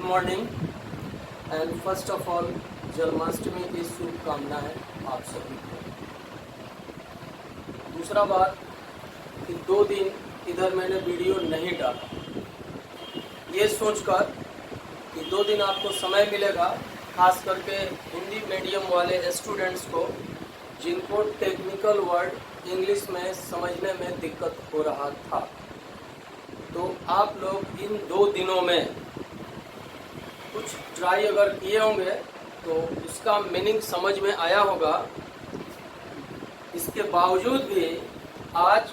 Good morning and first of all Janmashtami की शुभकामनाएं आप सभी को। दूसरा बात कि 2 दिन इधर मैंने वीडियो नहीं डाला, ये सोचकर कि 2 दिन आपको समय मिलेगा, खास करके हिंदी मीडियम वाले स्टूडेंट्स को जिनको टेक्निकल वर्ड इंग्लिश में समझने में दिक्कत हो रहा था। तो आप लोग इन 2 दिनों में कुछ ट्राई अगर किए होंगे तो उसका मीनिंग समझ में आया होगा। इसके बावजूद भी आज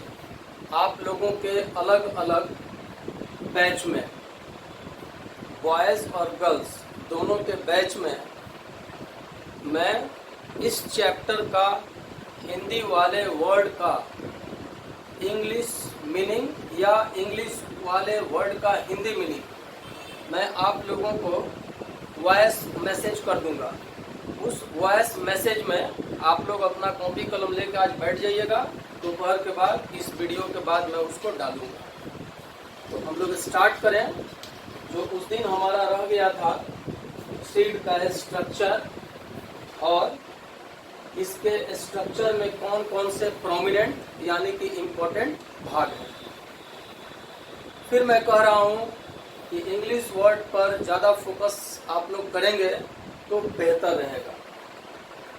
आप लोगों के अलग अलग बैच में, बॉयज़ और गर्ल्स दोनों के बैच में, मैं इस चैप्टर का हिंदी वाले वर्ड का इंग्लिश मीनिंग या इंग्लिश वाले वर्ड का हिंदी मीनिंग मैं आप लोगों को वॉइस मैसेज कर दूंगा। उस वॉइस मैसेज में आप लोग अपना कॉपी कलम लेकर आज बैठ जाइएगा। दोपहर के बाद इस वीडियो के बाद मैं उसको डालूंगा। तो हम लोग स्टार्ट करें। जो उस दिन हमारा रह गया था सीड का स्ट्रक्चर और इसके स्ट्रक्चर में कौन कौन से प्रोमिनेंट यानी कि इम्पोर्टेंट भाग हैं। फिर मैं कह रहा हूँ कि इंग्लिश वर्ड पर ज़्यादा फोकस आप लोग करेंगे तो बेहतर रहेगा।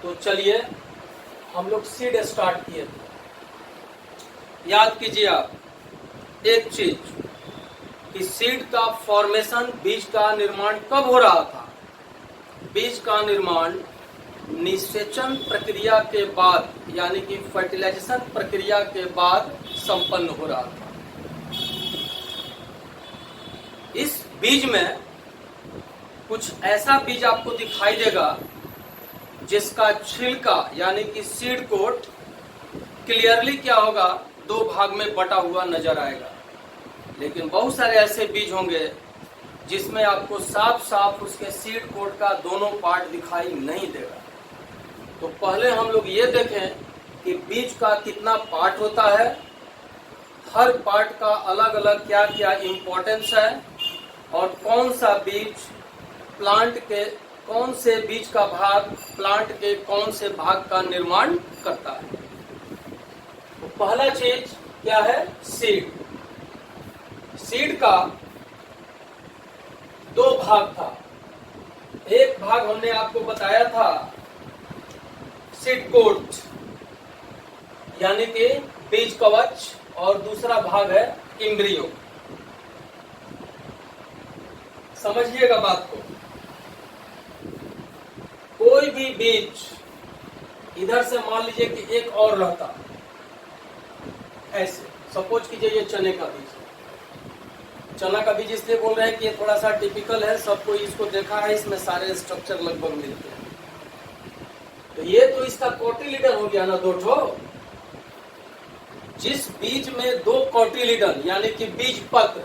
तो चलिए हम लोग सीड स्टार्ट किए थे। याद कीजिए आप एक चीज कि सीड का फॉर्मेशन, बीज का निर्माण कब हो रहा था। बीज का निर्माण निषेचन प्रक्रिया के बाद यानी कि फर्टिलाइजेशन प्रक्रिया के बाद संपन्न हो रहा था। इस बीज में कुछ ऐसा बीज आपको दिखाई देगा जिसका छिलका यानी कि सीड कोट क्लियरली क्या होगा, 2 भाग में बटा हुआ नजर आएगा। लेकिन बहुत सारे ऐसे बीज होंगे जिसमें आपको साफ साफ उसके सीड कोट का दोनों पार्ट दिखाई नहीं देगा। तो पहले हम लोग ये देखें कि बीज का कितना पार्ट होता है, हर पार्ट का अलग अलग क्या क्या इम्पोर्टेंस है और कौन सा बीज प्लांट के, कौन से बीज का भाग प्लांट के कौन से भाग का निर्माण करता है। तो पहला चीज क्या है, सीड। सीड का 2 भाग था। एक भाग हमने आपको बताया था सीड कोट यानी कि बीज कवच और दूसरा भाग है एम्ब्रियो। समझिएगा बात को। कोई भी बीज इधर से मान लीजिए कि एक और रहता, ऐसे सपोज कीजिए ये चने का बीज। चना का बीज इसलिए बोल रहे हैं कि ये थोड़ा सा टिपिकल है, सबको इसको देखा है, इसमें सारे स्ट्रक्चर लगभग मिलते हैं। तो ये तो इसका कोटिलीडन हो गया ना 2 ठो। जिस बीज में 2 कोटिलीडन यानी कि बीज पत्र,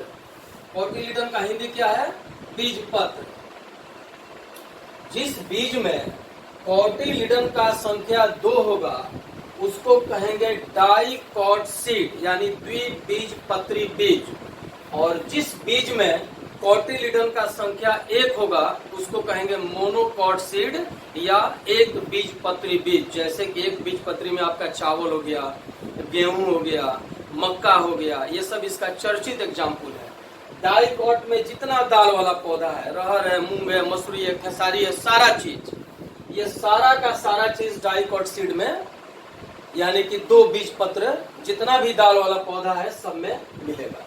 कोटिलीडन का हिंदी क्या है, बीज पत्र। जिस बीज में कोटिलीडन का संख्या 2 होगा उसको कहेंगे डाइकॉट सीड यानी द्विबीजपत्री बीज। और जिस बीज में कोटिलीडन का संख्या 1 होगा उसको कहेंगे मोनोकॉट सीड या एक बीजपत्री बीज। जैसे कि एक बीजपत्री में आपका चावल हो गया, गेहूं हो गया, मक्का हो गया, ये सब इसका चर्चित एग्जाम्पल है। डाइकॉट में जितना दाल वाला पौधा है, रहर है, मूंग है, मसूरी है, खेसारी है, सारा चीज, ये सारा का सारा चीज डाइकॉट सीड में यानी कि 2 बीज पत्र जितना भी दाल वाला पौधा है सब में मिलेगा।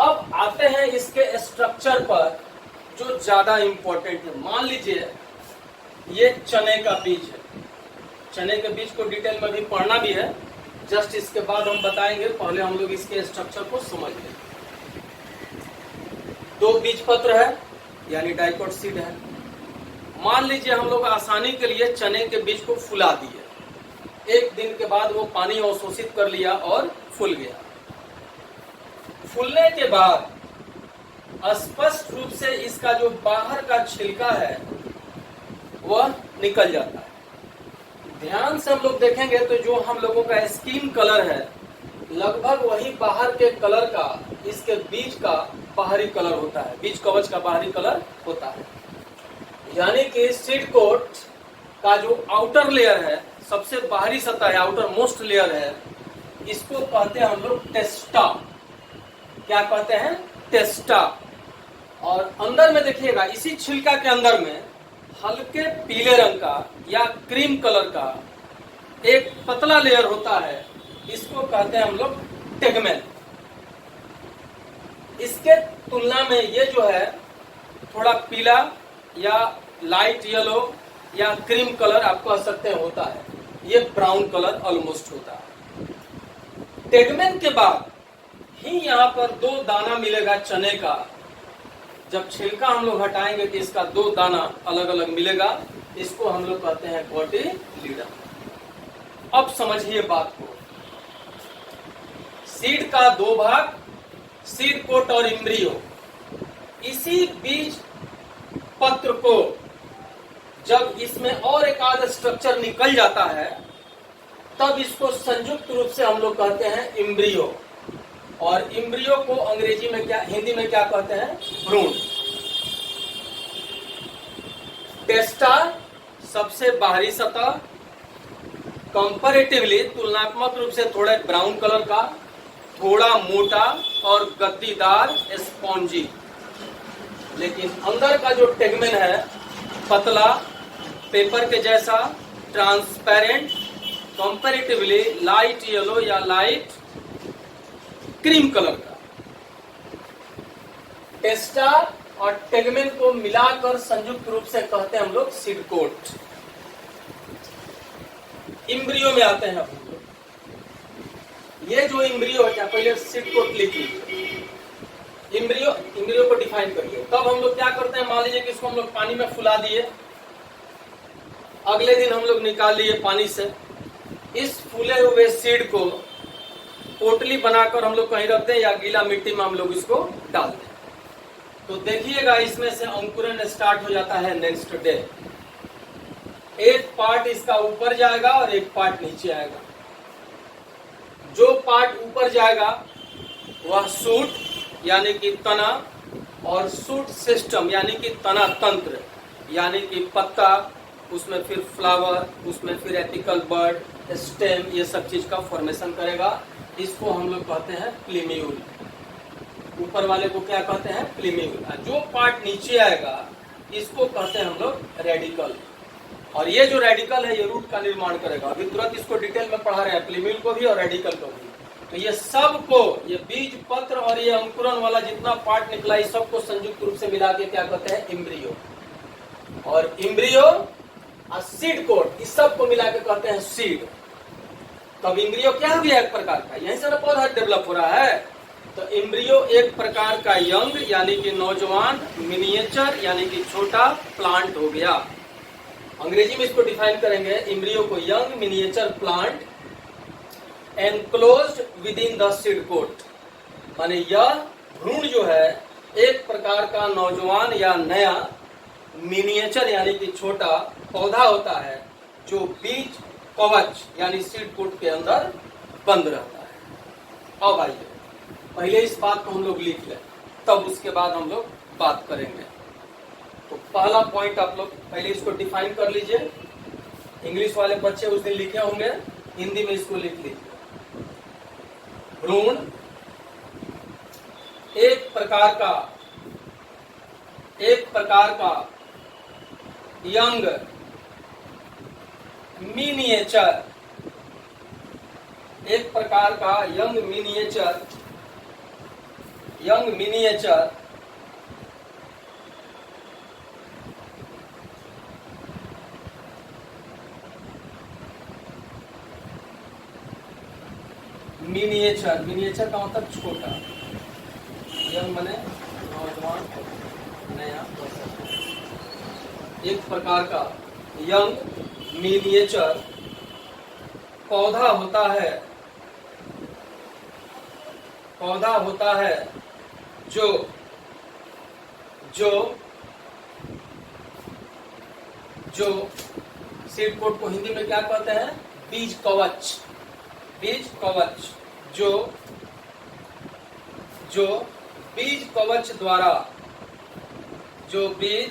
अब आते हैं इसके स्ट्रक्चर पर जो ज्यादा इंपॉर्टेंट है। मान लीजिए ये चने का बीज है। चने के बीज को डिटेल में भी पढ़ना भी है, जस्ट इसके बाद हम बताएंगे। पहले हम लोग इसके स्ट्रक्चर को समझ लें। 2 बीज पत्र है यानी डाइकॉट सीड है। मान लीजिए हम लोग आसानी के लिए चने के बीज को फुला दिए। 1 दिन के बाद वो पानी अवशोषित कर लिया और फूल गया। फूलने के बाद स्पष्ट रूप से इसका जो बाहर का छिलका है वह निकल जाता है। ध्यान से हम लोग देखेंगे तो जो हम लोगों का स्किन कलर है लगभग वही बाहर के कलर का इसके बीज का बाहरी कलर होता है, बीज कवच का बाहरी कलर होता है। यानी कि सीड कोट का जो आउटर लेयर है, सबसे बाहरी सतह है, आउटर मोस्ट लेयर है, इसको कहते हैं हम लोग टेस्टा। क्या कहते हैं? टेस्टा। और अंदर में देखिएगा, इसी छिलका के अंदर में हल्के पीले रंग का या क्रीम कलर का एक पतला लेयर होता है, इसको कहते हैं हम लोग टेगमेन। इसके तुलना में ये जो है थोड़ा पीला या लाइट येलो या क्रीम कलर आप कह सकते हैं होता है, ये ब्राउन कलर ऑलमोस्ट होता है। टेगमेन के बाद ही यहाँ पर 2 दाना मिलेगा चने का। जब छिलका हम लोग हटाएंगे तो इसका 2 दाना अलग अलग मिलेगा, इसको हम लोग कहते हैं कोटिलीडन। अब समझिए बात को, सीड का 2 भाग, सीड कोट और इम्ब्रियो। इसी बीज पत्र को जब इसमें और एक आध स्ट्रक्चर निकल जाता है, तब इसको संयुक्त रूप से हम लोग कहते हैं इम्ब्रियो। और इम्ब्रियो को अंग्रेजी में क्या, हिंदी में क्या कहते हैं? भ्रूण। टेस्टा सबसे बाहरी सतह, कंपैरेटिवली तुलनात्मक रूप से थोड़ा ब्राउन कलर का, थोड़ा मोटा और गद्दीदार स्पॉन्जी। लेकिन अंदर का जो टेगमेन है पतला, पेपर के जैसा, ट्रांसपेरेंट, कंपैरेटिवली लाइट येलो या लाइट क्रीम कलर का। टेस्टा और टेगमेन को मिलाकर संयुक्त रूप से कहते हैं हम लोग सीड कोट। इम्ब्रियो में आते हैं हम लोग। ये जो इम्ब्रियो है, क्या पहले सीड कोट लिख लीजिए। इम्ब्रियो को डिफाइन करिए। तब हम लोग क्या करते हैं, मान लीजिए कि इसको हम लोग पानी में फुला दिए, अगले दिन हम लोग निकाल लिए पानी से। इस फूले हुए सीड को पोटली बनाकर हम लोग कहीं रख दें या गीला मिट्टी में हम लोग इसको डाल दें, तो देखिएगा इसमें से अंकुरण स्टार्ट हो जाता है नेक्स्ट डे। एक पार्ट इसका ऊपर जाएगा और एक पार्ट नीचे आएगा। जो पार्ट ऊपर जाएगा वह सूट यानी कि तना, और सूट सिस्टम यानी कि तना तंत्र यानी कि पत्ता, उसमें फिर फ्लावर, उसमें फिर एपिकल बर्ड, स्टेम, ये सब चीज का फॉर्मेशन करेगा। इसको हम लोग कहते हैं प्लीम्यूल। ऊपर वाले को क्या कहते हैं? प्लीम्यूल। जो पार्ट नीचे आएगा इसको कहते हैं हम लोग रेडिकल। और ये जो रेडिकल है ये रूट का निर्माण करेगा। अभी तुरंत इसको डिटेल में पढ़ा रहे हैं, प्लीम्यूल को भी और रेडिकल को भी। तो ये सब को, ये बीज पत्र और ये अंकुरण वाला जितना पार्ट निकला, इस सबको संयुक्त रूप से मिला के क्या कहते हैं? इम्ब्रियो। और इम्ब्रियो और सीड कोट, इस सब को मिला के कहते हैं सीड। तब इम्ब्रियो क्या हो गया? एक प्रकार का, यहीं से ना पौधा डेवलप हो रहा है। तो इम्ब्रियो एक प्रकार का यंग यानी कि नौजवान, मिनिएचर यानी कि छोटा प्लांट हो गया। अंग्रेजी में इसको डिफाइन करेंगे, इम्ब्रियो को young miniature plant enclosed within the seed coat. माने यह भ्रूण जो है एक प्रकार का नौजवान या नया मिनिएचर यानी कि छोटा पौधा होता है, जो बीज कवच यानी सीड कोट के अंदर बंद रहता है। अब आइए पहले इस बात को हम लोग लिख लें, तब उसके बाद हम लोग बात करेंगे। तो पहला पॉइंट आप लोग पहले इसको डिफाइन कर लीजिए। इंग्लिश वाले बच्चे उस दिन लिखे होंगे, हिंदी में इसको लिख लीजिए। भ्रूण एक प्रकार का यंग मिनिएचर, एक प्रकार का यंग मिनिएचर मिनिएचर का मतलब छोटा, यंग माने नौजवान, नया। एक प्रकार का यंग मिनिएचर पौधा होता है जो सीड कोट को हिंदी में क्या कहते हैं? बीज कवच। जो बीज कवच द्वारा, जो बीज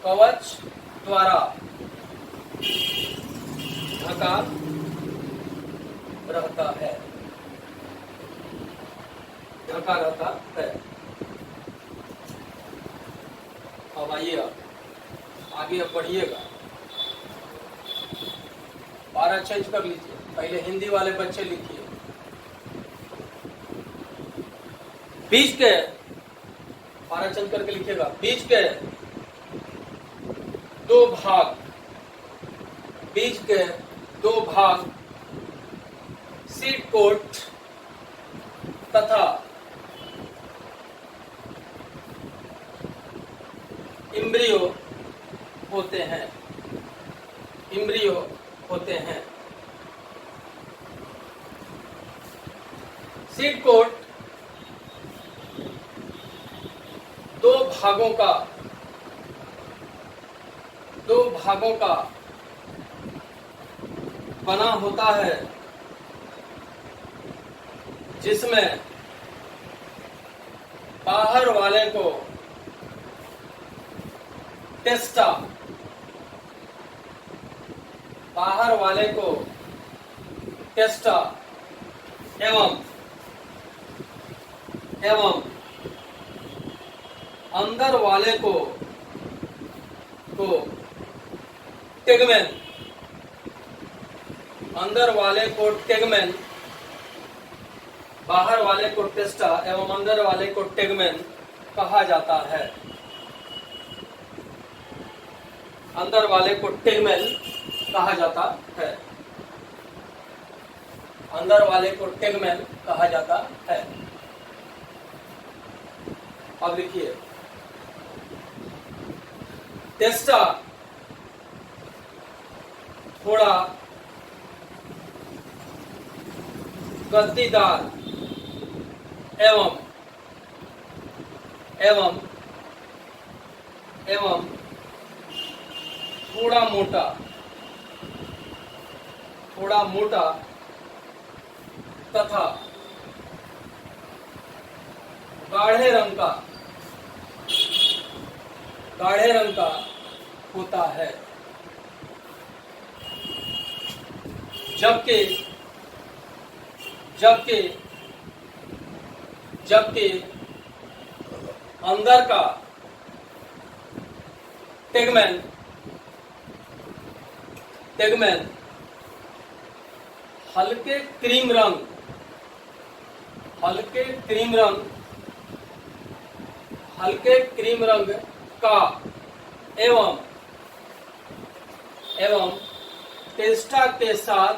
कवच द्वारा ढका रहता है, ढका रहता है। अब आइए, आगे अब बढ़िएगा, 12 चेंज कर लीजिए। पहले हिंदी वाले बच्चे लिखिए। बीज के 12 चेंज करके लिखिएगा। बीज के दो भाग, बीज के दो भाग सीड कोट तथा इम्ब्रियो होते हैं, इम्ब्रियो होते हैं। सीड कोट दो भागों का बना होता है, जिसमें बाहर वाले को टेस्टा, बाहर वाले को टेस्टा एवं अंदर वाले को टेगमेन, अंदर वाले को टेगमेन, बाहर वाले को टेस्टा एवं अंदर वाले को टेगमेन कहा जाता है। अंदर वाले को टेगमेन कहा जाता है, अंदर वाले को टेगमेन कहा जाता है। अब लिखिए, टेस्टा थोड़ा गद्दीदार एवं थोड़ा मोटा तथा गाढ़े रंग का होता है, जबकि अंदर का टेगमेन हल्के क्रीम रंग का एवं टेस्टा के साथ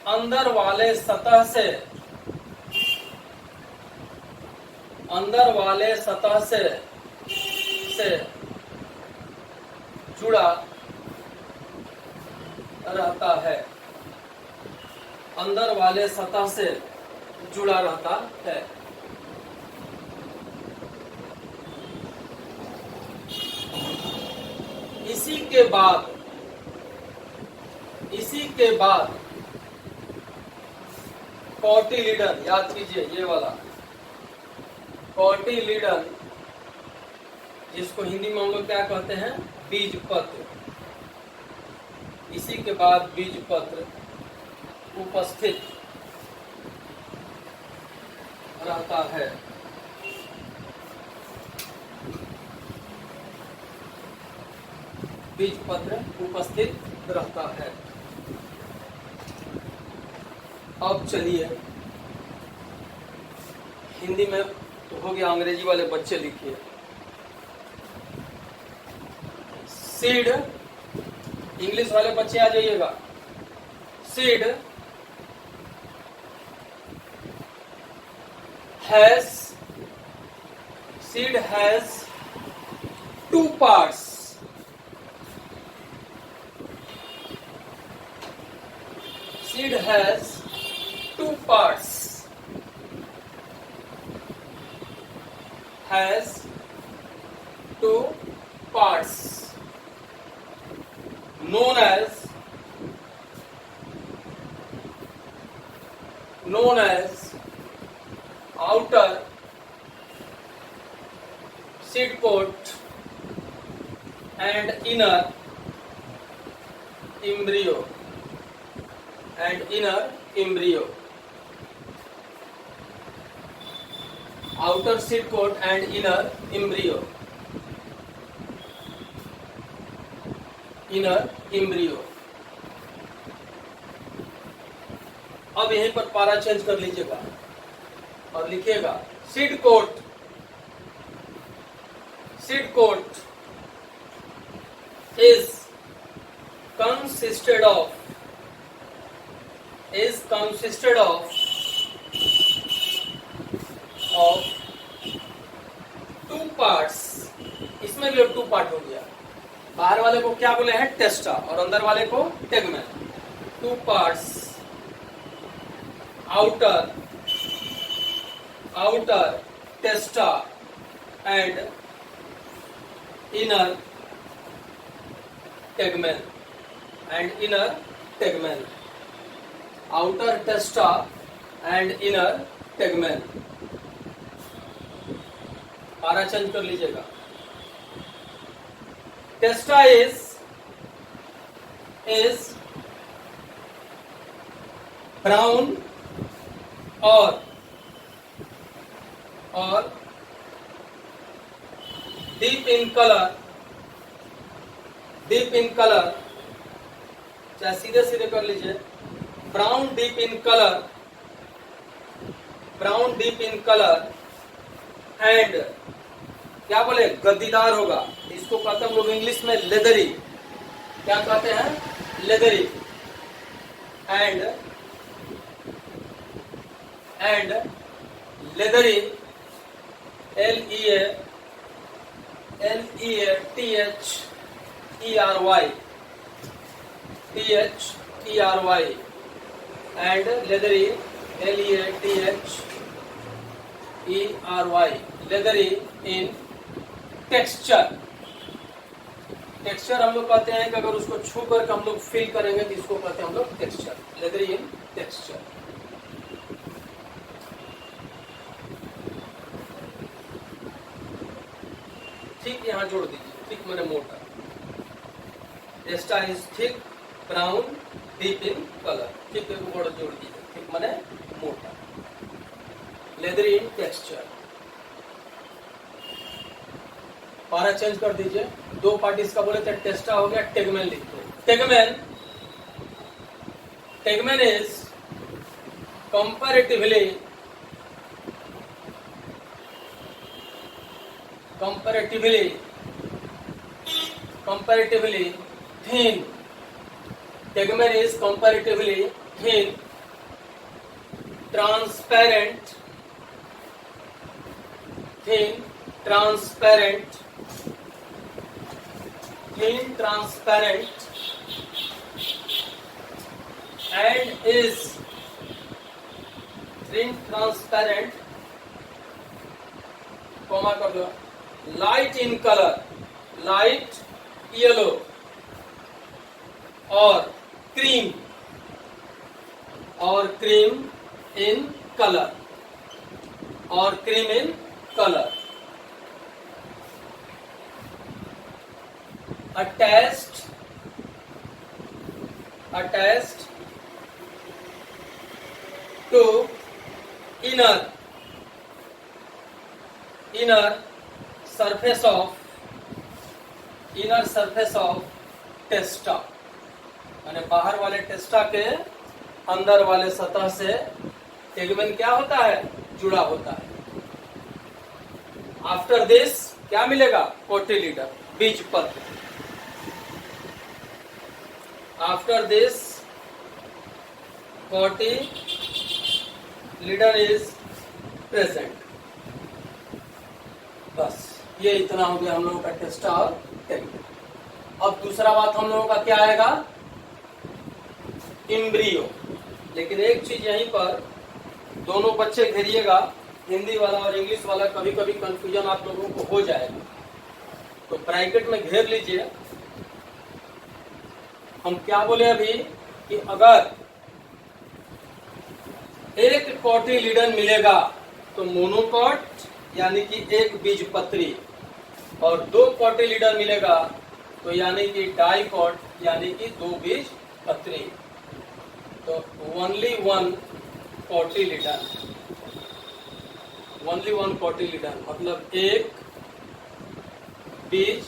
अंदर वाले सतह से जुड़ा रहता है, अंदर वाले सतह से जुड़ा रहता है। इसी के बाद कॉटिलीडन, याद कीजिए ये वाला कॉटिलीडन, जिसको हिंदी में हम लोग क्या कहते हैं, बीजपत्र। इसी के बाद बीजपत्र उपस्थित रहता है। बीजपत्र उपस्थित रहता है। अब चलिए, हिंदी में तो हो गया, अंग्रेजी वाले बच्चे लिखिए। सीड, इंग्लिश वाले बच्चे आ जाइएगा। Seed has 2 parts. Seed has 2 parts. Has 2 parts known as known as outer seed coat and inner embryo outer seed coat and inner embryo अब यहीं पर पारा चेंज कर लीजिएगा और लिखिएगा seed coat is consisted of two parts. इसमें भी 2 पार्ट हो गया। बाहर वाले को क्या बोले हैं? टेस्टा, और अंदर वाले को tegmen. 2 parts, outer testa and inner tegmen outer testa and inner tegmen। पारा चेंज कर लीजिएगा। टेस्टा is brown or deep in color, चाहे सीधे कर लीजिए। Brown deep in colour and क्या बोले? गद्दीदार होगा। इसको कहते हैं हम लोग इंग्लिश में लेदरी। क्या कहते हैं? Leathery. And leathery L-E-A-T-H-E-R-Y and leathery L-E-A-T-H-E-R-Y leathery in texture हम लोग कहते हैं कि अगर उसको छू करके हम लोग फील करेंगे तो इसको कहते हैं हम लोग टेक्सचर, लेदरी इन टेक्सचर। ठीक यहाँ जोड़ दीजिए। ठीक मैंने मोटा। Testa is thick brown deep in colour. ठीक है, वर्ड जोड़ दीजिए। ठीक मैंने मोटा। Leathery in texture. Para change कर दीजिए। 2 पार्ट इसका बोले थे। टेस्टा हो गया, टेगमेन लिख दो। Tegmen is comparatively thin. Tegumen is comparatively thin, transparent and is transparent, comma कर दो, light in color, light yellow or cream in color attached to inner surface of टेस्टा, यानी बाहर वाले टेस्टा के अंदर वाले सतह से टेगमेन क्या होता है? जुड़ा होता है। आफ्टर दिस क्या मिलेगा? कोटिलीडर, बीज पत्र। After this cotyledon is present. बस ये इतना हो गया हम लोगों का टेस्टा और टेगमेन। अब दूसरा बात हम लोगों का क्या आएगा? एम्ब्रियो। लेकिन एक चीज यहीं पर दोनों बच्चे घेरिएगा, हिंदी वाला और इंग्लिश वाला, कभी कभी कंफ्यूजन आप लोगों को हो जाएगा, तो ब्रैकेट में घेर लीजिए। हम क्या बोले अभी कि अगर एक कोटिलीडन मिलेगा तो मोनोकॉट यानी कि एक बीजपत्री, और 2 कोटिलीडन मिलेगा तो यानी कि डाइकॉट यानी कि 2 बीजपत्री। तो ओनली वन कोटिलीडन, ओनली वन कोटिलीडन मतलब एक बीज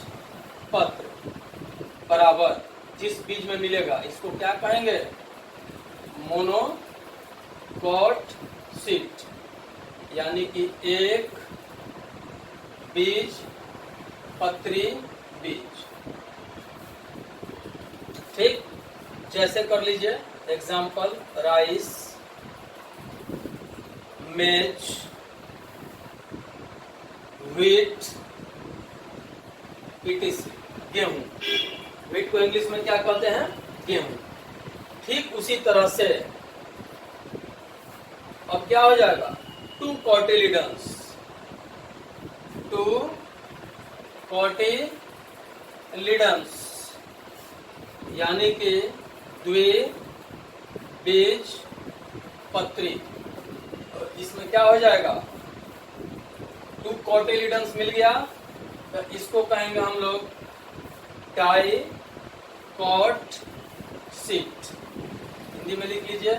पत्र बराबर जिस बीज में मिलेगा इसको क्या कहेंगे, मोनोकॉट सीट, यानी कि एक बीज पत्री बीज। ठीक, जैसे कर लीजिए एग्जाम्पल, राइस, मेज, व्हीट, पीटीसी, गेहूं। व्हीट को इंग्लिश में क्या कहते हैं, गेहूं। ठीक उसी तरह से अब क्या हो जाएगा, 2 कोटिलीडन्स, 2 कोटिलीडन्स यानी कि द्विबीजपत्री। इसमें क्या हो जाएगा, 2 कोटिलीडन्स मिल गया तो इसको कहेंगे हम लोग डाइकॉट सीट। हिंदी में लिख लीजिए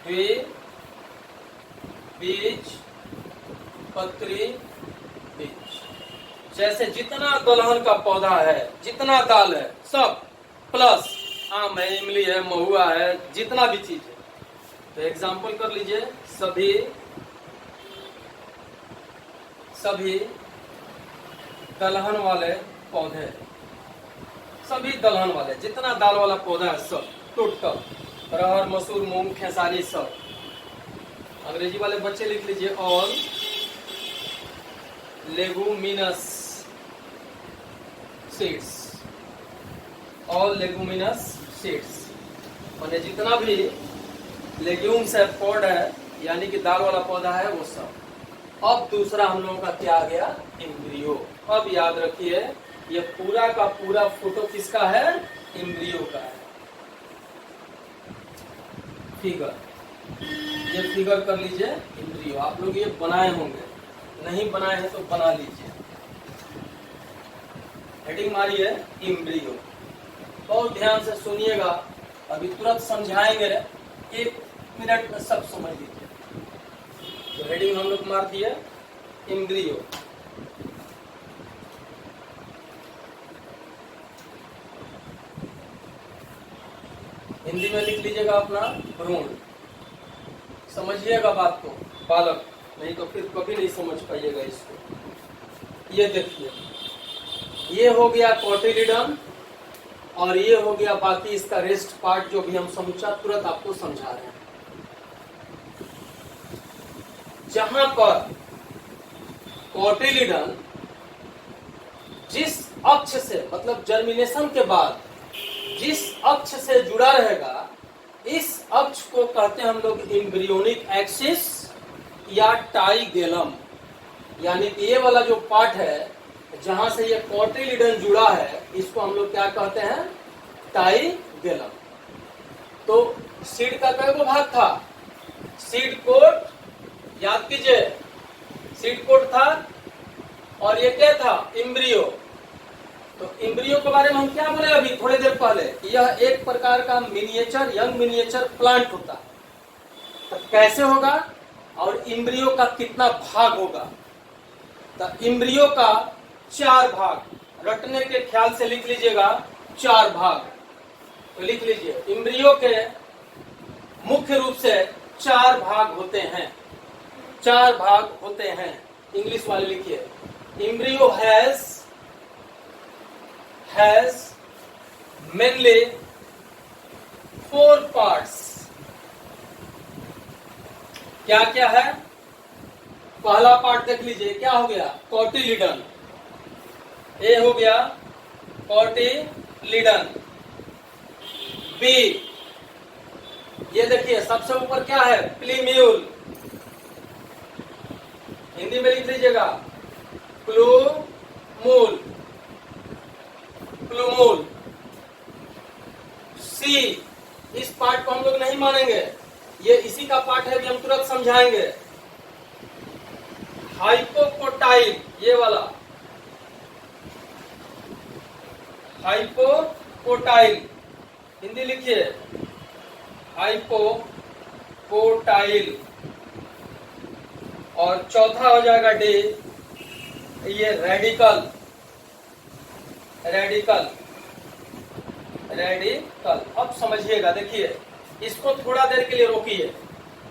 द्विबीजपत्री बीज। जैसे जितना दलहन का पौधा है, जितना दाल है सब, प्लस आम है, इमली है, महुआ है, जितना भी चीज है। तो एग्जाम्पल कर लीजिए, सभी दलहन वाले पौधे, सभी दलहन वाले जितना दाल वाला पौधा है सब टोटल, अरहर, मसूर, मूंग, खेसारी सब। अंग्रेजी वाले बच्चे लिख लीजिए all leguminous seeds, all leguminous seeds माने जितना भी लेग्यूम्स है, पॉड है, यानी कि दाल वाला पौधा है वो सब। अब दूसरा हम लोगों का क्या आ गया, एम्ब्रियो। अब याद रखिए ये पूरा का पूरा फोटो किसका है, एम्ब्रियो का है। फिगर, ये फिगर कर लीजिए एम्ब्रियो। आप लोग ये बनाए होंगे, नहीं बनाए हैं तो बना लीजिए। हेडिंग मारिए एम्ब्रियो, बहुत ध्यान से सुनिएगा, अभी तुरंत समझाएंगे, 1 मिनट में सब समझ लीजिए। तो हेडिंग हम लोग मार दिए एम्ब्रियो। हिंदी में लिख लीजिएगा अपना भ्रूण। समझिएगा बात को बालक, नहीं तो फिर कभी नहीं समझ पाइएगा इसको। ये देखिए, ये हो गया कोटिलीडन और ये हो गया बाकी इसका रेस्ट पार्ट, जो भी हम समझा तुरंत आपको समझा रहे हैं। जहां पर कोटिलीडन जिस अक्ष से, मतलब जर्मिनेशन के बाद जिस अक्ष से जुड़ा रहेगा, इस अक्ष को कहते हैं हम लोग एम्ब्रियोनिक एक्सिस या टाइगेलम। यानी कि ये वाला जो पार्ट है जहां से ये कोटिलीडन जुड़ा है, इसको हम लोग क्या कहते हैं, टाइगेलम। तो सीड का कई गो भाग था, सीड कोट, याद कीजिए सीड कोट था, और ये क्या था, एम्ब्रियो। तो एम्ब्रियो के बारे में हम क्या बोले अभी थोड़ी देर पहले, यह एक प्रकार का मिनिएचर, यंग मिनिएचर प्लांट होता है। तो कैसे होगा और एम्ब्रियो का कितना भाग होगा, तो एम्ब्रियो का 4 भाग, रटने के ख्याल से लिख लीजिएगा 4 भाग। तो लिख लीजिए एम्ब्रियो के मुख्य रूप से 4 भाग होते हैं, 4 भाग होते हैं। इंग्लिश वाले लिखिए, एम्ब्रियो has mainly 4 parts। क्या क्या है, पहला पार्ट देख लीजिए, क्या हो गया, कोटिलीडन। ए हो गया कोटिलीडन। बी, ये देखिए सबसे ऊपर क्या है, प्लीम्यूल। हिंदी में लिख लीजिएगा प्लूमूल, प्लूमूल। सी, इस पार्ट को हम लोग नहीं मानेंगे, ये इसी का पार्ट है, अभी हम तुरंत समझाएंगे। हाइपोकोटाइल, ये वाला हाइपोकोटाइल, हिंदी लिखिए हाइपोकोटाइल। और चौथा हो जाएगा डी, ये रेडिकल, रेडिकल, रेडिकल। अब समझिएगा, देखिए इसको थोड़ा देर के लिए रोकिए।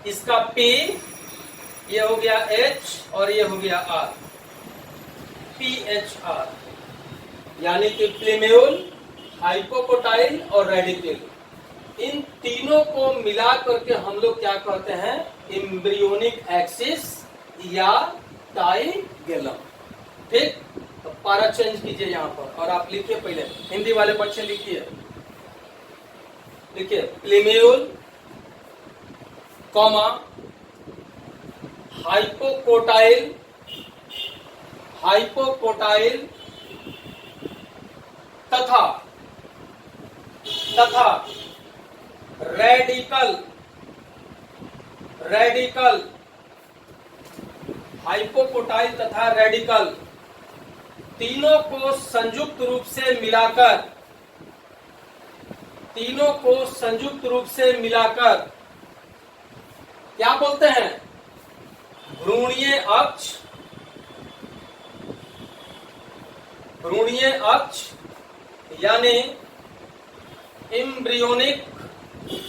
इसका P, ये हो गया H और ये हो गया R, PHR, यानी कि प्लेम्यूल, हाइपोकोटाइल और रेडिकल। इन तीनों को मिला करके हम लोग क्या कहते हैं, एम्ब्रियोनिक एक्सिस या टाइगेलम। ठीक, तो पारा चेंज कीजिए यहाँ पर और आप लिखिए, पहले हिंदी वाले बच्चे लिखिए, लिखिए प्लेम्यूल कॉमा हाइपोकोटाइल, हाइपोकोटाइल तथा रेडिकल, रेडिकल, हाइपोकोटाइल तथा रेडिकल, तीनों को संयुक्त रूप से मिलाकर, तीनों को संयुक्त रूप से मिलाकर क्या बोलते हैं, भ्रूणीय अक्ष, भ्रूणीय अक्ष यानी एम्ब्रियोनिक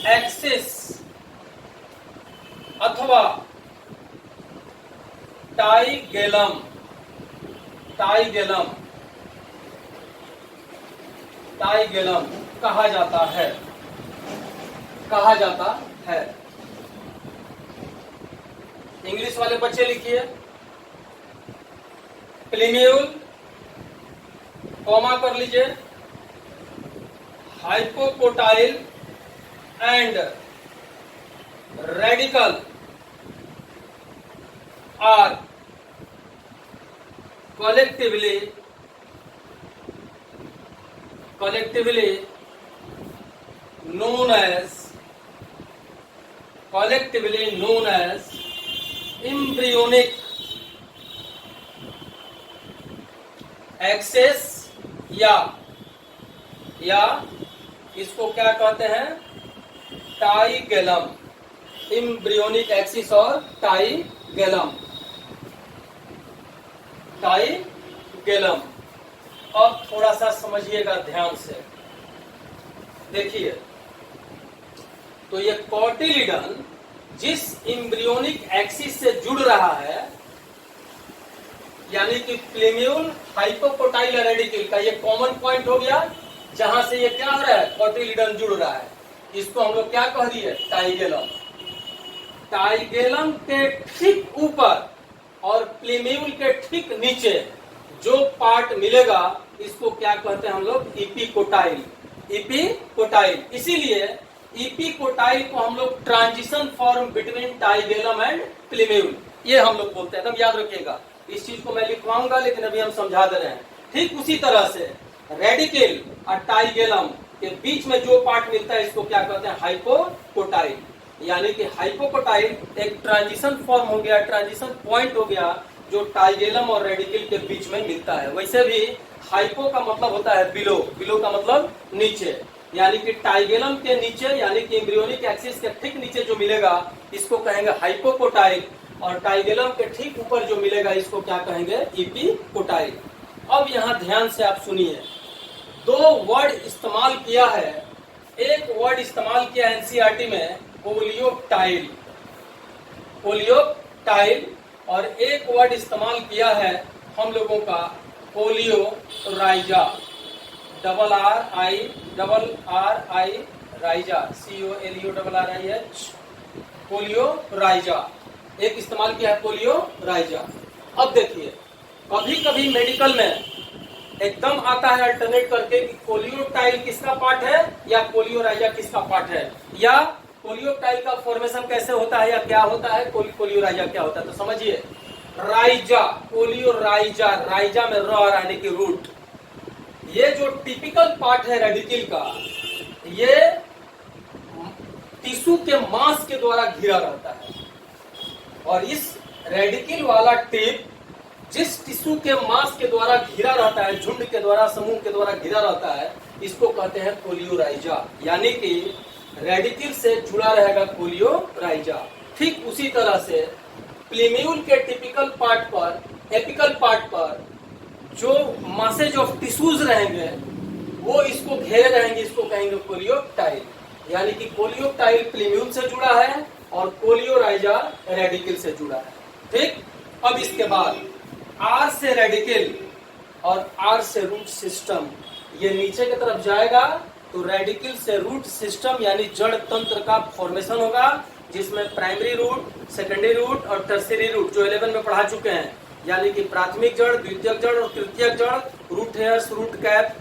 एक्सिस अथवा टाइगेलम, टाइगेलम, टाइगेलम कहा जाता है, कहा जाता है। इंग्लिश वाले बच्चे लिखिए प्लेम्यूल कॉमा कर लीजिए, hypocotyl and radicle are collectively known as embryonic axis या इसको क्या कहते हैं, टाइगेलम, एम्ब्रियोनिक एक्सिस और टाइगेलम, टाइगेलम। अब थोड़ा सा समझिएगा ध्यान से, देखिए तो ये कॉटिलिडन जिस एम्ब्रियोनिक एक्सिस से जुड़ रहा है, यानी कि प्लेम्यूल, हाइपोकोटाइल और रेडिकल का ये कॉमन पॉइंट हो गया, जहां से ये क्या हो रहा है, कॉटिलिडन जुड़ रहा है। इसको हम लोग क्या कह दिए, टाइगेलम। टाइगेलम के ठीक ऊपर और प्लेम्यूल के ठीक नीचे जो पार्ट मिलेगा, इसको क्या कहते हैं हम लोग, इपिकोटाइल, इपिकोटाइल। इसीलिए इपिकोटाइल को हम लोग transition form between tigellum and plumule, ये हम लोग बोलते हैं। एकदम याद रखिएगा, इस चीज को मैं लिखवाऊंगा लेकिन अभी हम समझा दे रहे हैं। ठीक उसी तरह से रेडिकल और टाइगेलम के बीच में जो पार्ट मिलता है, इसको क्या कहते हैं, हाइपोकोटाइल। यानी कि हाइपोकोटाइल एक ट्रांजिशन फॉर्म हो गया, ट्रांजिशन पॉइंट हो गया, जो टाइगेलम और रेडिकल के बीच में मिलता है। वैसे भी हाइपो का मतलब होता है बिलो, बिलो का मतलब नीचे, यानी कि टाइगेलम के नीचे, यानी कि एम्ब्रियोनिक एक्सिस के ठीक नीचे जो मिलेगा, इसको कहेंगे हाइपोकोटाइल, और टाइगेलम के ठीक ऊपर जो मिलेगा, इसको क्या कहेंगे, इपिकोटाइल। अब यहाँ ध्यान से आप सुनिए, दो वर्ड इस्तेमाल किया है। एक वर्ड इस्तेमाल किया एनसीईआरटी में, पोलियोटाइल, पोलियोटाइल, और एक वर्ड इस्तेमाल किया है हम लोगों का coleorhiza, double R I rhiza, COLURRIH, coleorhiza एक इस्तेमाल किया है, पोलियोराइजा। अब देखिए, कभी कभी मेडिकल में एकदम आता है अल्टरनेट करके कि पोलियोटाइल किसका पार्ट है या पोलियोराइजा किसका पार्ट है, या पोलियोटाइल का फॉर्मेशन कैसे होता है या क्या होता है, पोलियोराइजा क्या होता है। तो समझिए, राइजा, पोलियोराइजा, राइजा में र यानी कि रूट, ये जो टिपिकल पार्ट है रेडिकल का, ये टिश्यू के मांस के द्वारा घिरा रहता है। और इस रेडिकल वाला टिप जिस टिश्यू के मांस के द्वारा घिरा रहता है, झुंड के द्वारा, समूह के द्वारा घिरा रहता है, इसको कहते हैं कोलियोराइजा। यानी कि रेडिकल से जुड़ा रहेगा कोलियोराइजा। ठीक उसी तरह से प्लीम्यूल के टिपिकल पार्ट पर, एपिकल पार्ट पर जो मासेज ऑफ टिश्यूज रहेंगे वो इसको घेरे रहेंगे, इसको कहेंगे कोलियोटाइल। यानी कि कोलियोटाइल प्लीम्यूल से जुड़ा है और कोलियोराइजा रेडिकल से जुड़ा है। ठीक, अब इसके बाद आर से रेडिकल और आर से रूट सिस्टम, ये नीचे की तरफ जाएगा तो रेडिकल से रूट सिस्टम यानी जड़ तंत्र का फॉर्मेशन होगा, जिसमें प्राइमरी रूट, सेकेंडरी रूट और टर्शियरी रूट जो 11 में पढ़ा चुके हैं, यानी कि प्राथमिक जड़, द्वितीयक जड़ और तृतीयक जड़, root hairs, root cap,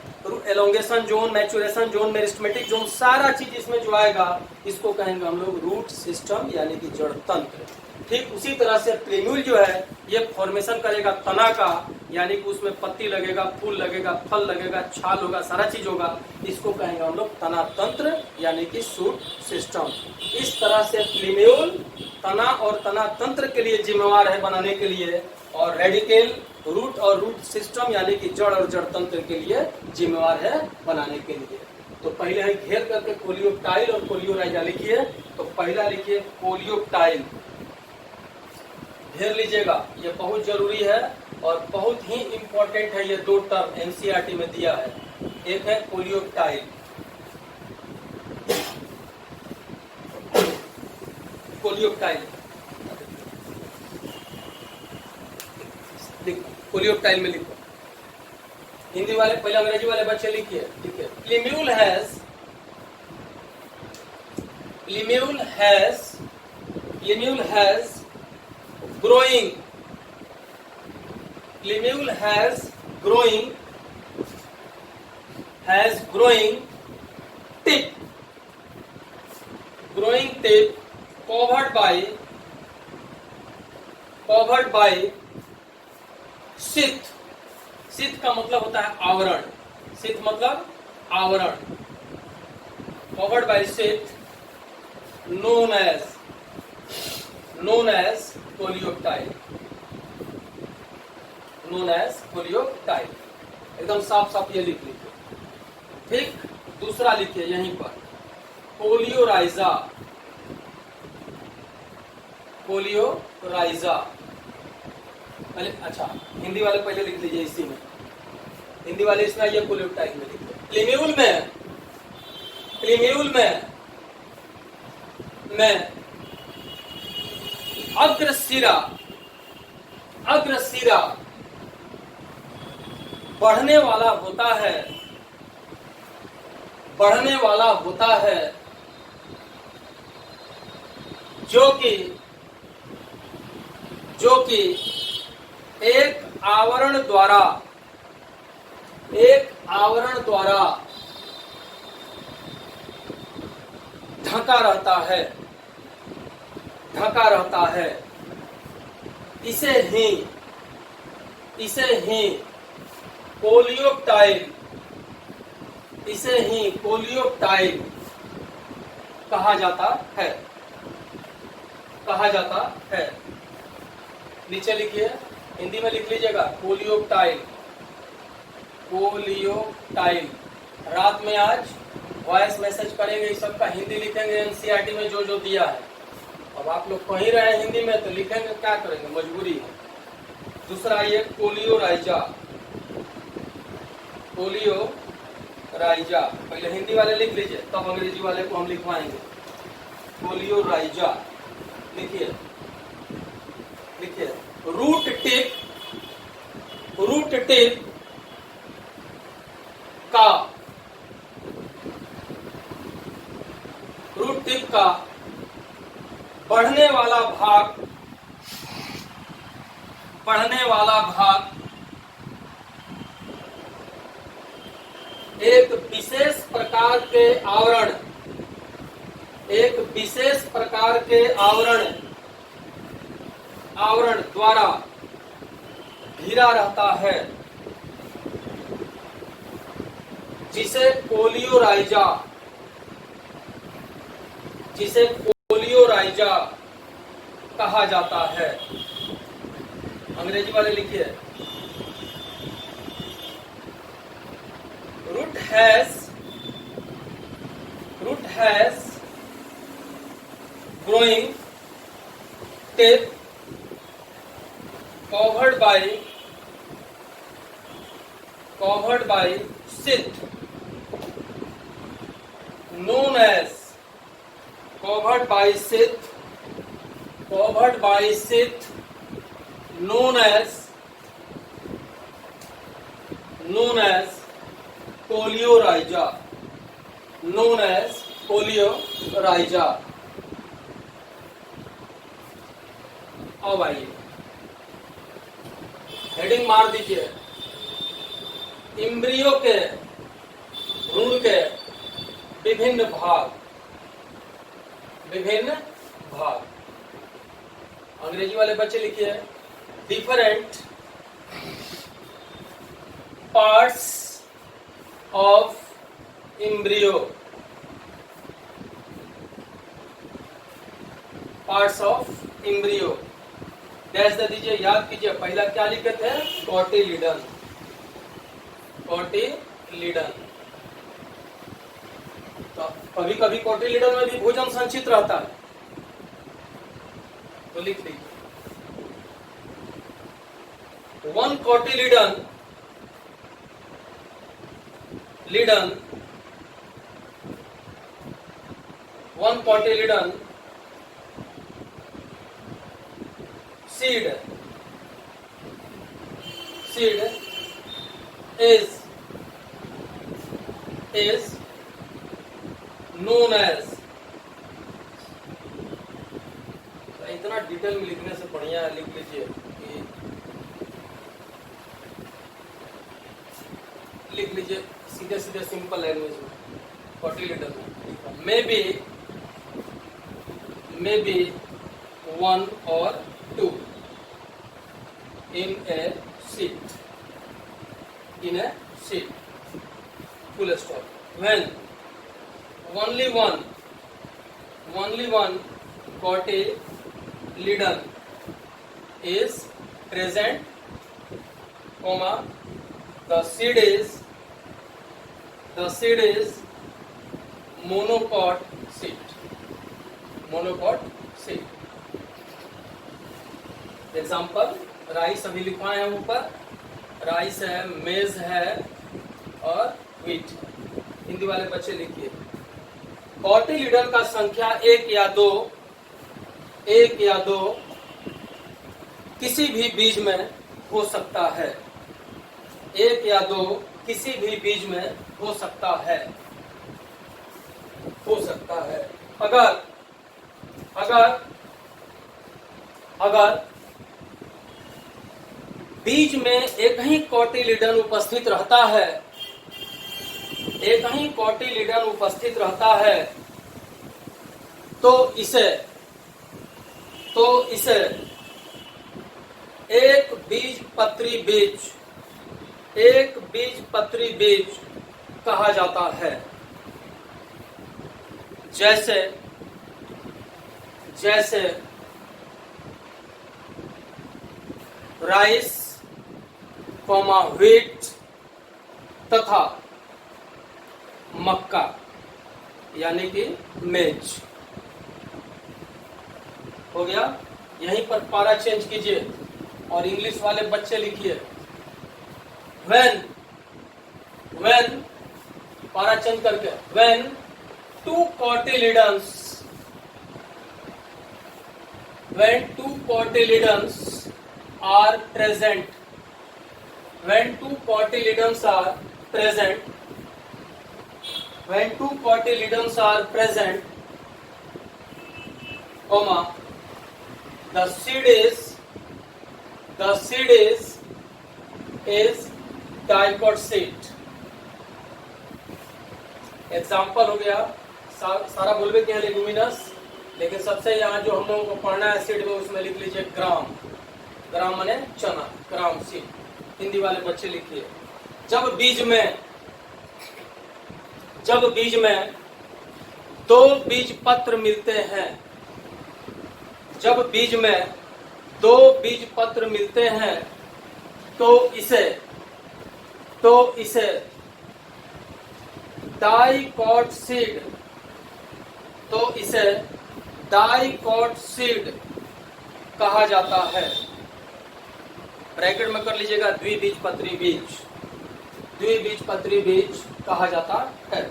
elongation zone, maturation zone, meristematic zone, सारा चीज इसमें जो आएगा इसको कहेंगे हम लोग रूट सिस्टम यानी कि जड़ तंत्र। ठीक उसी तरह से प्लीम्यूल जो है ये फॉर्मेशन करेगा तना का, यानी कि उसमें पत्ती लगेगा, फूल लगेगा, फल लगेगा, छाल होगा, सारा चीज होगा, इसको कहेंगे हम लोग तना तंत्र यानी कि शूट सिस्टम। इस तरह से प्लीम्यूल तना और तना तंत्र के लिए जिम्मेवार है बनाने के लिए, और रेडिकल रूट और रूट सिस्टम यानी कि जड़ और जड़ तंत्र के लिए जिम्मेवार है बनाने के लिए। तो पहले है घेर करके कोलियोटाइल और कोलियोराइजा लिखिए। तो पहला लिखिए कोलियोटाइल, घेर लीजिएगा, ये बहुत जरूरी है और बहुत ही इंपॉर्टेंट है। ये दो टर्म एनसीईआरटी में दिया है, एक है कोलियोटाइल, कोलियोटाइल लिखो, कोलियोटाइल में लिखो। हिंदी वाले पहले अंग्रेजी वाले बच्चे लिखिए। ठीक है, प्लीम्यूल has growing, plumule has growing tip covered by sheath। sheath का मतलब होता है आवरण, sheath मतलब आवरण, covered by sheath known as कोलियोटाइल। एकदम साफ साफ ये लिख लीजिए। ठीक, दूसरा लिखिए यहीं पर कोलियोराइजा। पहले अच्छा हिंदी वाले पहले लिख लीजिए, इसी में हिंदी वाले इसमें ये कोलियोटाइल में लिखिए। प्लीम्यूल में अग्रशिरा बढ़ने वाला होता है, जो कि एक आवरण द्वारा ढका रहता है। इसे ही कोलियोटाइल कहा जाता है। नीचे लिखिए, हिंदी में लिख लीजिएगा कोलियोटाइल। रात में आज वॉइस मैसेज करेंगे, इस सबका हिंदी लिखेंगे एनसीईआरटी में जो जो दिया है। अब आप लोग कहीं रहे हिंदी में तो लिखेंगे, क्या करेंगे, मजबूरी है। दूसरा ये कोलियोराइजा, पहले हिंदी वाले लिख लीजिए तब अंग्रेजी वाले को हम लिखवाएंगे। कोलियोराइजा लिखिए रूट टिप का बढ़ने वाला भाग एक विशेष प्रकार के आवरण द्वारा घिरा रहता है, जिसे कोलियोराइजा जिसे कोलियोराइजा कहा जाता है। अंग्रेजी वाले लिखिए, root has growing tip covered by sheath known as covered by sheath known as coleorhiza. अब आइए हेडिंग मार दीजिए, इम्ब्रियो के भ्रूण के विभिन्न भाग। अंग्रेजी वाले बच्चे लिखिए, different parts of embryo. Dash दे दीजिए, याद कीजिए पहला क्या लिखे थे, कोटिलिडन। तो कभी कभी कोटिलिडन में भी भोजन संचित रहता है, तो लिख लीजिए, one cotyledon seed is known as, इतना डिटेल में लिखने से बढ़िया लिख लीजिए कि सीधे सिंपल लैंग्वेज में, कोटिलिडन में may be 1 or 2 in a sheet, full stop. When only one cotyledon is present, the seed is monocot seed. Example, rice अभी लिखा है ऊपर, राइस है, मेज है और व्हीट। हिंदी वाले बच्चे लिखिए, कोटिलिडन का संख्या 1 या 2 किसी भी बीज में हो सकता है। 1 या 2 किसी भी बीज में हो सकता है। अगर बीज में एक ही कोटिलिडन उपस्थित रहता है, तो इसे एक बीजपत्री बीज कहा जाता है। जैसे राइस, व्हीट तथा मक्का, यानी कि मेज। हो गया, यहीं पर पारा चेंज कीजिए और इंग्लिश वाले बच्चे लिखिए, when पारा चेंज करके, when two cotyledons are present, the seed is dicot seed। Example हो गया, सारा बोलबे क्या है लेगुमिनस, लेकिन सबसे यहाँ जो हम लोगों को पढ़ना है सीड में, उसमें लिख लीजिए ग्राम माने चना, ग्राम सीड। हिंदी वाले बच्चे लिखिए, जब बीज में दो बीज पत्र मिलते हैं, जब बीज में दो बीज पत्र मिलते हैं तो इसे डाइकॉट सीड, तो इसे डाइकॉट सीड कहा जाता है। ब्रैकेट में कर लीजिएगा, द्विबीजपत्री बीज, द्विबीजपत्री बीज कहा जाता है।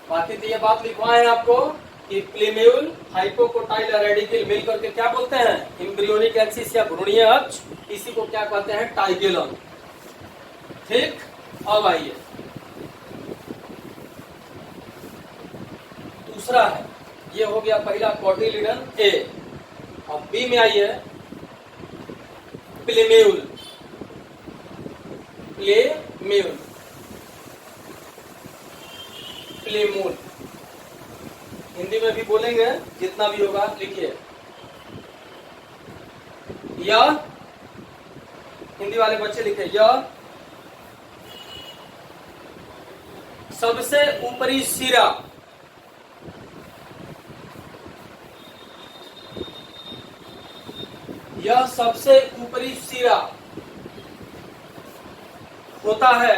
बाकी तो ये बात लिखवाए हैं आपको कि प्लीम्यूल, हाइपोकोटाइल और रेडिकल मिलकर के क्या बोलते हैं, एम्ब्रियोनिक एक्सिस या भ्रूणीय अक्ष, इसी को क्या कहते हैं, टाइगेलम। ठीक, अब आइए दूसरा है, ये हो गया पहला कोटिलीडन ए। अब बी में आइए, प्लीम्यूल, प्लीम्यूल, प्लीमूल, हिंदी में भी बोलेंगे, जितना भी होगा लिखिए। यह, हिंदी वाले बच्चे लिखे, यह सबसे ऊपरी सिरा, यह सबसे ऊपरी सिरा होता है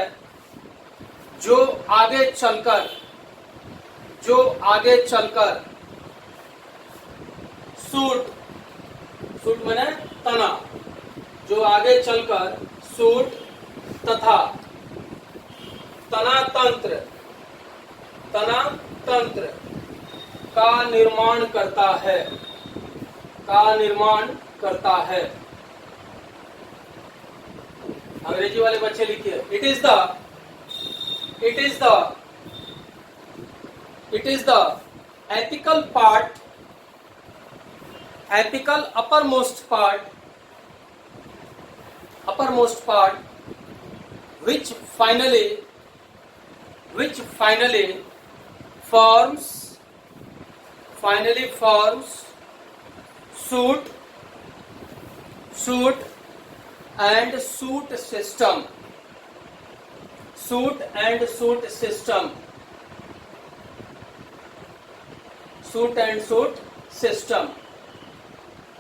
जो आगे चलकर सूट माने तना, जो आगे चलकर सूट तथा तना तंत्र का निर्माण करता है, अंग्रेजी वाले बच्चे लिखिए, it is the apical part, apical uppermost part which finally forms shoot and shoot system, shoot and shoot system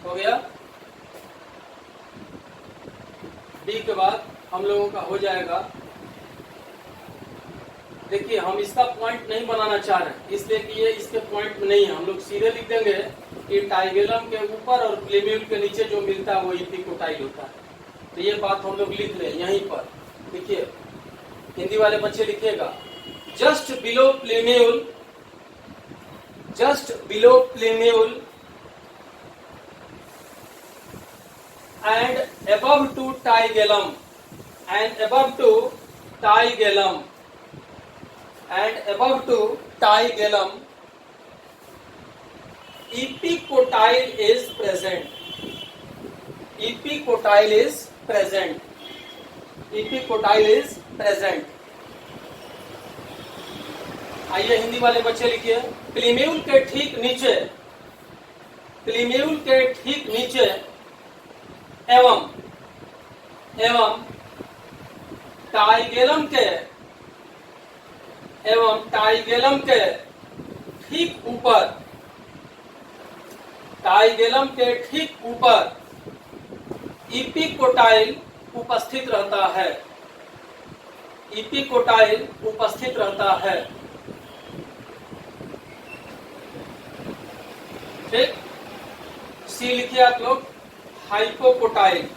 हो गया। डी के बाद हम लोगों का हो जाएगा, देखिए हम इसका पॉइंट नहीं बनाना चाह रहे इसलिए कि ये इसके पॉइंट में नहीं है, हम लोग सीधे लिख देंगे कि टाइगेलम के ऊपर और प्लीम्यूल के नीचे जो मिलता है वो इपिकोटाइल होता है। तो ये बात हम लोग लिख लें यहीं पर, देखिए हिंदी वाले बच्चे लिखिएगा, just below प्लीम्यूल and above to taigellum, epicotyle is present, आइए हिंदी वाले बच्चे लिखिए, प्लीम्यूल के ठीक नीचे एवं टाइगेलम के ठीक ऊपर इपिकोटाइल उपस्थित रहता है। ठीक, सी लिखिए आप लोग, हाइपोकोटाइल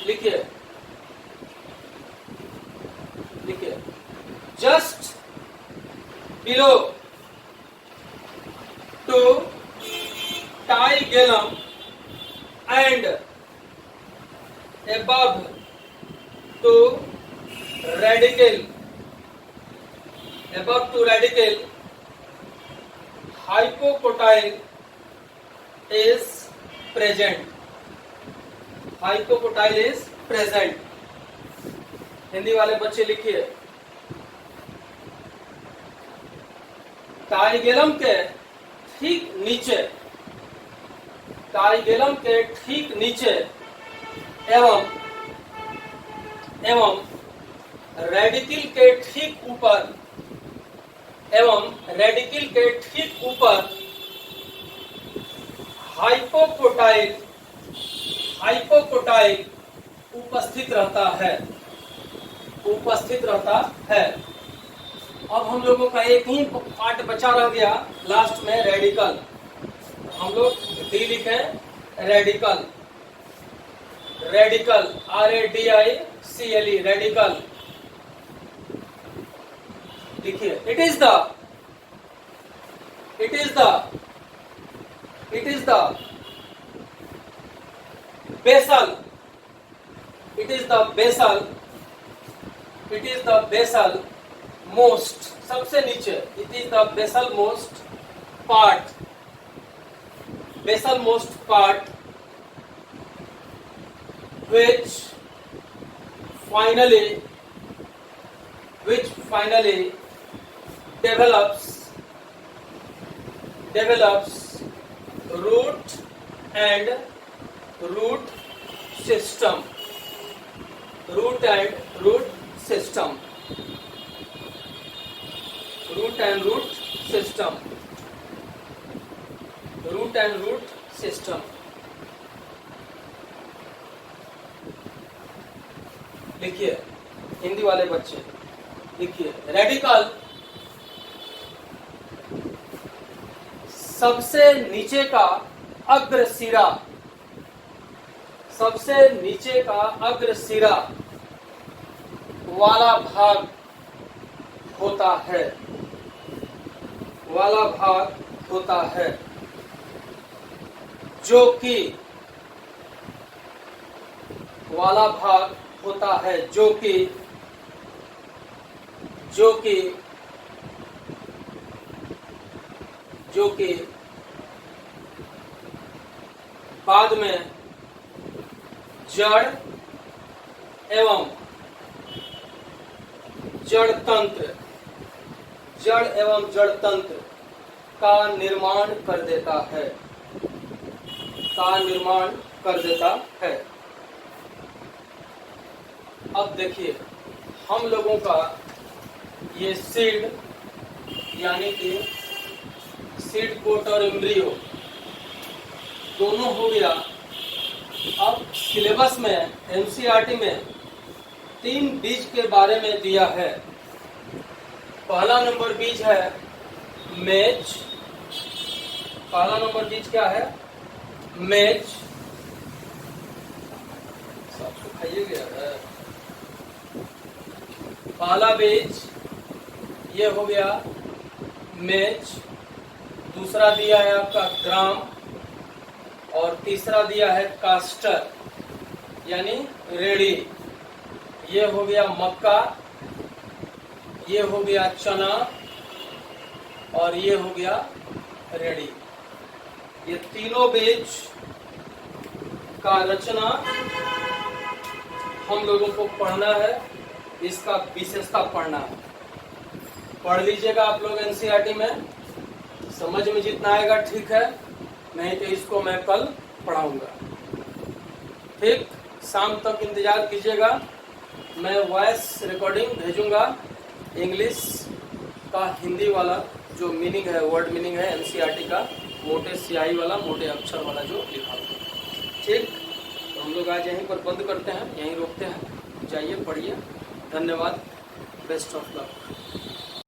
लिखिए, just below to tigellum and above to radical hypocotyle is present, Hindi वाले बच्चे लिखिए, टाइगेलम के ठीक नीचे एवं एवं रेडिकल के ठीक ऊपर हाइपोकोटाइल उपस्थित रहता है। अब हम लोगों का एक ही पार्ट बचा रह गया लास्ट में, रेडिकल। हम लोग डी लिखे, रेडिकल, RADICALE, रेडिकल लिखिए। It is the basal most, सबसे नीचे, it is the basal most part which finally develops root and root system. Root and root system. लिखिए, हिंदी वाले बच्चे लिखिए। रेडिकल सबसे नीचे का अग्र सिरा वाला भाग होता है, जो कि बाद में जड़ एवं जड़ तंत्र का निर्माण कर देता है। अब देखिए, हम लोगों का ये सीड यानी कि सीड कोट और एम्ब्रियो दोनों हो गया। अब सिलेबस में, एनसीईआरटी में 3 बीज के बारे में दिया है। पहला नंबर बीज है मेज। पहला नंबर बीज क्या है? मेज। सबको खाइए गया है। पहला बीज ये हो गया मेज, दूसरा दिया है आपका ग्राम, और तीसरा दिया है कास्टर यानी रेड़ी। ये हो गया मक्का, ये हो गया चना, और ये हो गया रेड़ी। ये तीनों बीज का रचना हम लोगों को पढ़ना है, इसका विशेषता पढ़ना है। पढ़ लीजिएगा आप लोग एनसीईआरटी में, समझ में जितना आएगा ठीक है, नहीं तो इसको मैं कल पढ़ाऊंगा। ठीक, शाम तक इंतजार कीजिएगा, मैं वॉइस रिकॉर्डिंग भेजूंगा। इंग्लिश का हिंदी वाला जो मीनिंग है, वर्ड मीनिंग है एनसीईआरटी का, मोटे स्याही वाला, मोटे अक्षर वाला जो लिखा हुआ। ठीक, तो हम लोग आज यहीं पर बंद करते हैं, यहीं रोकते हैं। जाइए पढ़िए। धन्यवाद। Best of luck.